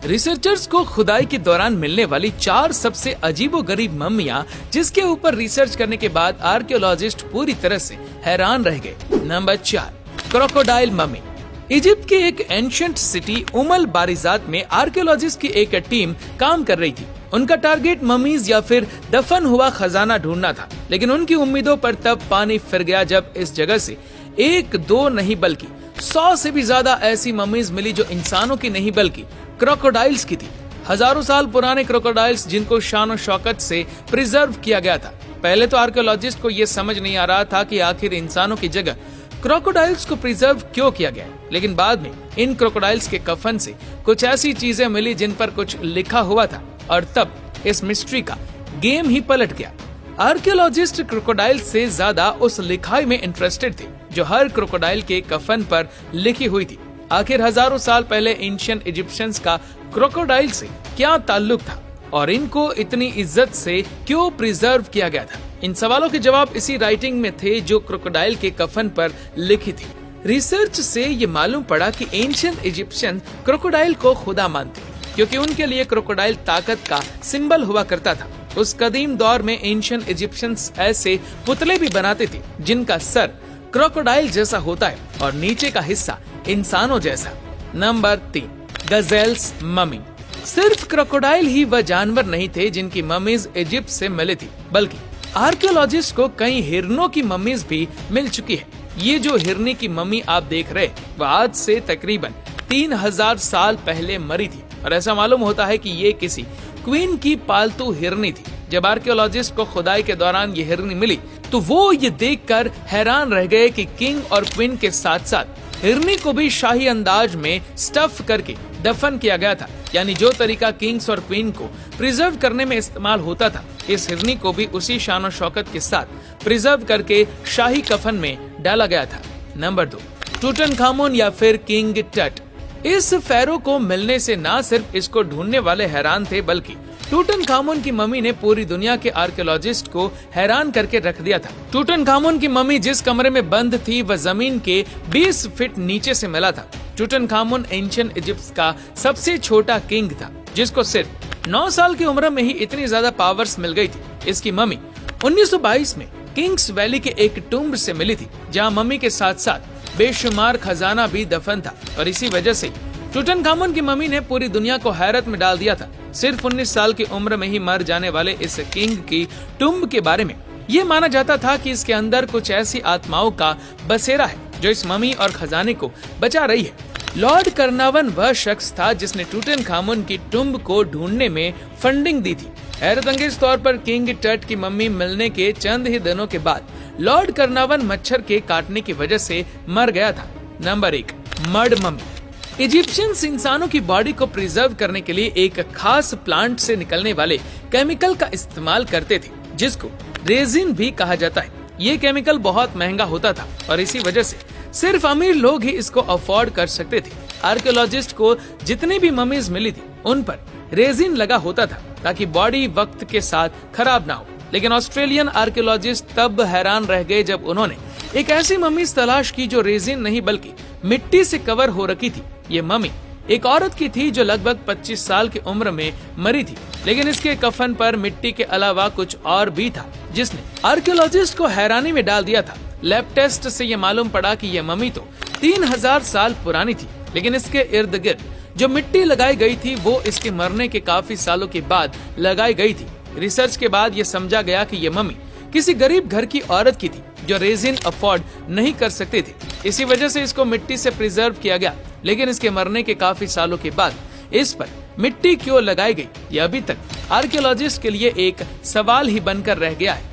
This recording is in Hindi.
रिसर्चर्स को खुदाई के दौरान मिलने वाली 4 सबसे अजीबोगरीब मम्मियां, जिसके ऊपर रिसर्च करने के बाद आर्कियोलॉजिस्ट पूरी तरह से हैरान रह गए। Number 4, crocodile mummy. इजिप्ट की एक एंशिएंट सिटी उमल बारिजात में आर्कियोलॉजिस्ट की एक टीम काम कर रही थी। उनका टारगेट ममीज या फिर दफन हुआ खजाना ढूंढना था, लेकिन उनकी उम्मीदों पर तब पानी फिर गया जब इस जगह से 1-2 नहीं बल्कि 100 से भी ज्यादा ऐसी ममीज मिली जो इंसानों की नहीं बल्कि क्रोकोडाइल्स की थी। हजारों साल पुराने क्रोकोडाइल्स जिनको शान और शौकत से प्रिजर्व किया गया था। पहले तो आर्कियोलॉजिस्ट को ये समझ नहीं आ रहा था कि आखिर इंसानों की जगह क्रोकोडाइल्स को प्रिजर्व क्यों किया गया, लेकिन बाद में इन क्रोकोडाइल्स के कफन से कुछ ऐसी चीजें मिली जिन पर कुछ लिखा हुआ था और तब इस मिस्ट्री का गेम ही पलट गया। आर्कियोलॉजिस्ट क्रोकोडाइल से ज्यादा उस लिखाई में इंटरेस्टेड थे जो हर क्रोकोडाइल के कफन पर लिखी हुई थी। आखिर हजारों साल पहले एंशिएंट इजिप्शियंस का क्रोकोडाइल से क्या ताल्लुक था और इनको इतनी इज्जत से क्यों प्रिजर्व किया गया था? इन सवालों के जवाब इसी राइटिंग में थे जो क्रोकोडाइल के कफन पर लिखी थी। रिसर्च से ये मालूम पड़ा कि एंशिएंट इजिप्शियन क्रोकोडाइल को खुदा मानते क्योंकि उनके लिए क्रोकोडाइल ताकत का सिंबल हुआ करता था। उस कदीम दौर में एंशिएंट इजिप्शियंस ऐसे पुतले भी बनाते थे जिनका सर क्रोकोडाइल जैसा होता है और नीचे का हिस्सा इंसानों जैसा। Number 3, गजेल्स mummy. सिर्फ क्रोकोडाइल ही वह जानवर नहीं थे जिनकी मम्मीज इजिप्ट से मिली थी, बल्कि आर्कियोलॉजिस्ट को कई हिरनों की मम्मीज भी मिल चुकी है। ये जो हिरनी की मम्मी आप देख रहे, वह आज से तकरीबन 3000 साल पहले मरी थी और ऐसा मालूम होता है कि ये किसी क्वीन की पालतू हिरनी थी। जब आर्कियोलॉजिस्ट को खुदाई के दौरान ये हिरनी मिली तो वो ये देखकर हैरान रह गए कि किंग और क्वीन के साथ साथ हिरनी को भी शाही अंदाज में स्टफ करके दफन किया गया था। यानी जो तरीका किंग्स और क्वीन को प्रिजर्व करने में इस्तेमाल होता था, इस हिरनी को भी उसी शान और शौकत के साथ प्रिजर्व करके शाही कफन में डाला गया था। नंबर 2, टूटनखामुन या फिर किंग टट। इस फेरो को मिलने से न सिर्फ इसको ढूंढने वाले हैरान थे, बल्कि टूटनखामुन की मम्मी ने पूरी दुनिया के आर्कियोलॉजिस्ट को हैरान करके रख दिया था। टूटनखामुन की मम्मी जिस कमरे में बंद थी वह जमीन के 20 फीट नीचे से मिला था। टूटनखामुन एंशिएंट इजिप्ट का सबसे छोटा किंग था जिसको सिर्फ 9 साल की उम्र में ही इतनी ज्यादा पावर्स मिल गई थी। इसकी मम्मी 1922 में किंग्स वैली के एक टुम्ब से मिली थी जहाँ मम्मी के साथ साथ बेशुमार खजाना भी दफन था और इसी वजह से टूटनखामुन की मम्मी ने पूरी दुनिया को हैरत में डाल दिया था। सिर्फ 19 साल की उम्र में ही मर जाने वाले इस किंग की टुम्ब के बारे में ये माना जाता था कि इसके अंदर कुछ ऐसी आत्माओं का बसेरा है जो इस मम्मी और खजाने को बचा रही है। लॉर्ड कर्नावन वह शख्स था जिसने टूटनखामुन की टुम्ब को ढूंढने में फंडिंग दी थी। हैरतअंगेज तौर पर किंग टट की मम्मी मिलने के चंद ही दिनों के बाद लॉर्ड कर्नावन मच्छर के काटने की वजह से मर गया था। Number 1, mud mummy. इजिप्शियंस इंसानों की बॉडी को प्रिजर्व करने के लिए एक खास प्लांट से निकलने वाले केमिकल का इस्तेमाल करते थे जिसको रेजिन भी कहा जाता है। ये केमिकल बहुत महंगा होता था और इसी वजह से सिर्फ अमीर लोग ही इसको अफोर्ड कर सकते थे। आर्कियोलॉजिस्ट को जितनी भी ममीज मिली थी उन पर रेजिन लगा होता था ताकि बॉडी वक्त के साथ खराब ना हो। लेकिन ऑस्ट्रेलियन आर्कियोलॉजिस्ट तब हैरान रह गए जब उन्होंने एक ऐसी मम्मीज तलाश की जो रेजिन नहीं बल्कि मिट्टी से कवर हो रखी थी। ये मम्मी एक औरत की थी जो लगभग 25 साल की उम्र में मरी थी, लेकिन इसके कफन पर मिट्टी के अलावा कुछ और भी था जिसने आर्कियोलॉजिस्ट को हैरानी में डाल दिया था। लैब टेस्ट से ये मालूम पड़ा कि यह मम्मी तो 3000 साल पुरानी थी, लेकिन इसके इर्द गिर्द जो मिट्टी लगाई गई थी वो इसके मरने के काफी सालों के बाद लगाई गई थी। रिसर्च के बाद ये समझा गया कि ये मम्मी किसी गरीब घर की औरत की थी जो रेजिन अफोर्ड नहीं कर सकते थे। इसी वजह से इसको मिट्टी से प्रिजर्व किया गया, लेकिन इसके मरने के काफी सालों के बाद इस पर मिट्टी क्यों लगाई गई, यह अभी तक आर्कियोलॉजिस्ट के लिए एक सवाल ही बनकर रह गया है।